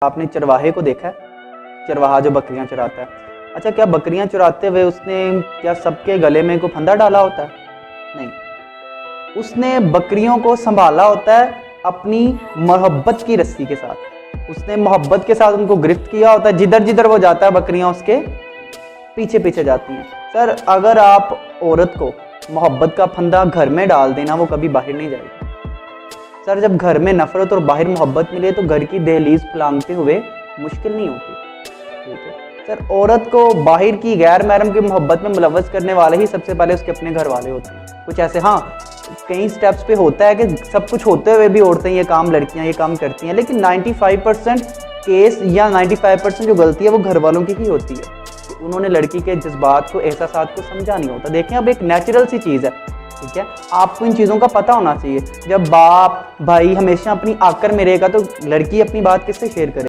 आपने चरवाहे को देखा है? चरवाहा जो बकरियां चराता है। अच्छा, क्या बकरियां चुराते हुए उसने क्या सबके गले में कोई फंदा डाला होता है? नहीं, उसने बकरियों को संभाला होता है अपनी मोहब्बत की रस्सी के साथ। उसने मोहब्बत के साथ उनको गिरफ्त किया होता है। जिधर जिधर वो जाता है बकरियां उसके पीछे पीछे जाती हैं। सर, अगर आप औरत को मोहब्बत का फंदा घर में डाल देना, वो कभी बाहर नहीं जाएगी। सर, जब घर में नफरत और बाहर मोहब्बत मिले तो घर की दहलीज फलांगते हुए मुश्किल नहीं होती। ठीक है सर, औरत को बाहर की गैर महरम की मोहब्बत में मुलव्वस करने वाले ही सबसे पहले उसके अपने घर वाले होते हैं। कुछ ऐसे, हाँ, कई स्टेप्स पे होता है कि सब कुछ होते हुए भी औरतें ये काम, लड़कियां ये काम करती हैं, लेकिन 95% केस या 95% जो गलती है वो घर वालों की ही होती है। उन्होंने लड़की के जज्बात को, एहसासात को समझा नहीं होता। देखें, अब एक नेचुरल सी चीज़ है, ठीक है, आपको इन चीज़ों का पता होना चाहिए। जब बाप भाई हमेशा अपनी आकर में रहेगा तो लड़की अपनी बात किससे शेयर करे?